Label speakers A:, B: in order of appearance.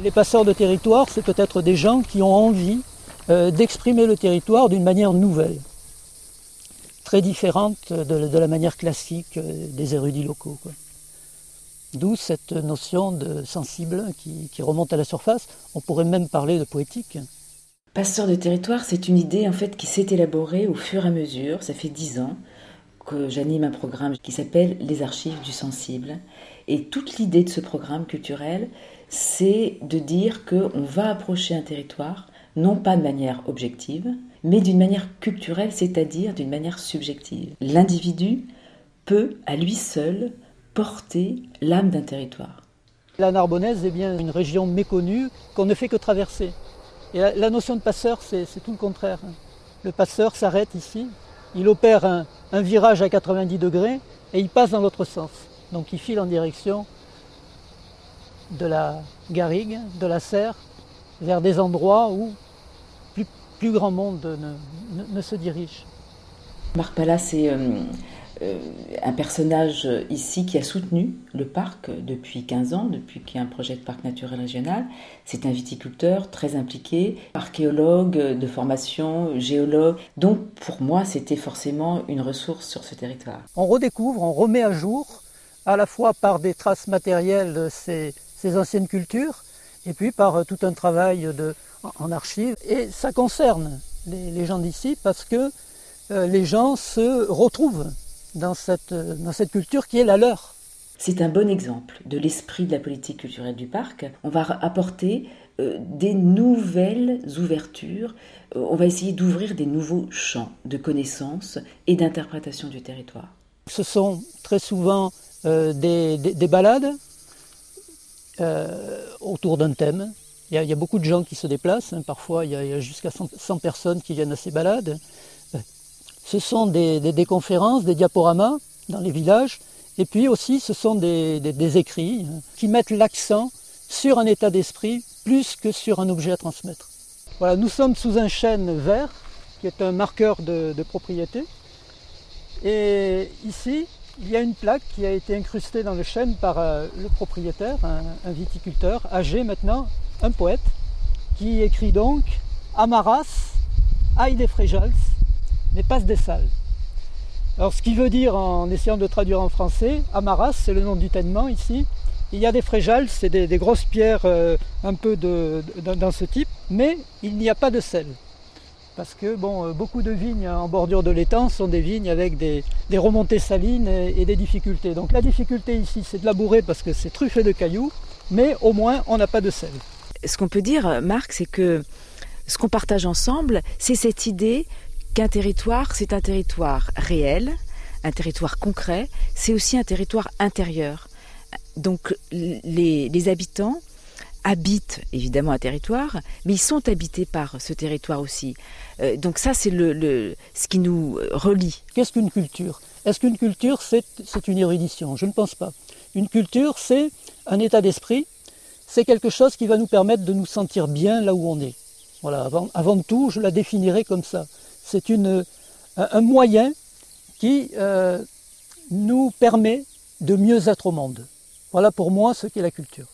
A: Les passeurs de territoire, c'est peut-être des gens qui ont envie d'exprimer le territoire d'une manière nouvelle, très différente de la manière classique des érudits locaux, quoi. D'où cette notion de sensible qui remonte à la surface. On pourrait même parler de poétique.
B: Passeur de territoire, c'est une idée en fait qui s'est élaborée au fur et à mesure. Ça fait 10 ans que j'anime un programme qui s'appelle Les Archives du Sensible. Et toute l'idée de ce programme culturel, c'est de dire qu'on va approcher un territoire, non pas de manière objective, mais d'une manière culturelle, c'est-à-dire d'une manière subjective. L'individu peut, à lui seul, porter l'âme d'un territoire.
A: La Narbonnaise est bien une région méconnue qu'on ne fait que traverser. Et la notion de passeur, c'est tout le contraire. Le passeur s'arrête ici, il opère un virage à 90 degrés et il passe dans l'autre sens. Donc il file en direction de la garrigue, de la serre, vers des endroits où plus grand monde ne se dirige.
B: Marc Pallas, c'est un personnage ici qui a soutenu le parc depuis 15 ans, depuis qu'il y a un projet de parc naturel régional. C'est un viticulteur très impliqué, archéologue de formation, géologue. Donc pour moi, c'était forcément une ressource sur ce territoire.
A: On redécouvre, on remet à jour, à la fois par des traces matérielles de ces anciennes cultures, et puis par tout un travail en archives. Et ça concerne les gens d'ici parce que les gens se retrouvent dans cette culture qui est la leur.
B: C'est un bon exemple de l'esprit de la politique culturelle du parc. On va apporter des nouvelles ouvertures, on va essayer d'ouvrir des nouveaux champs de connaissances et d'interprétation du territoire.
A: Ce sont très souvent des balades autour d'un thème. Il y a beaucoup de gens qui se déplacent, hein. Parfois il y a jusqu'à 100 personnes qui viennent à ces balades. Ce sont des conférences, des diaporamas dans les villages, et puis aussi ce sont des écrits qui mettent l'accent sur un état d'esprit plus que sur un objet à transmettre. Voilà, nous sommes sous un chêne vert qui est un marqueur de propriété, et ici il y a une plaque qui a été incrustée dans le chêne par le propriétaire, un viticulteur âgé maintenant, un poète, qui écrit donc « Amaras, aïe des fréjals, mais passe des salles ». Alors ce qui veut dire, en essayant de traduire en français, Amaras, c'est le nom du ténement ici. Il y a des fréjals, c'est des grosses pierres un peu dans ce type, mais il n'y a pas de sel. Parce que beaucoup de vignes en bordure de l'étang sont des vignes avec des remontées salines et des difficultés. Donc la difficulté ici, c'est de labourer parce que c'est truffé de cailloux, mais au moins on n'a pas de sel.
B: Ce qu'on peut dire, Marc, c'est que ce qu'on partage ensemble, c'est cette idée qu'un territoire, c'est un territoire réel, un territoire concret, c'est aussi un territoire intérieur. Donc les habitants habitent évidemment un territoire, mais ils sont habités par ce territoire aussi. Donc ça, c'est ce qui nous relie.
A: Qu'est-ce qu'une culture ? Est-ce qu'une culture, c'est une érudition ? Je ne pense pas. Une culture, c'est un état d'esprit, c'est quelque chose qui va nous permettre de nous sentir bien là où on est. Voilà, avant tout, je la définirais comme ça. C'est un moyen qui nous permet de mieux être au monde. Voilà pour moi ce qu'est la culture.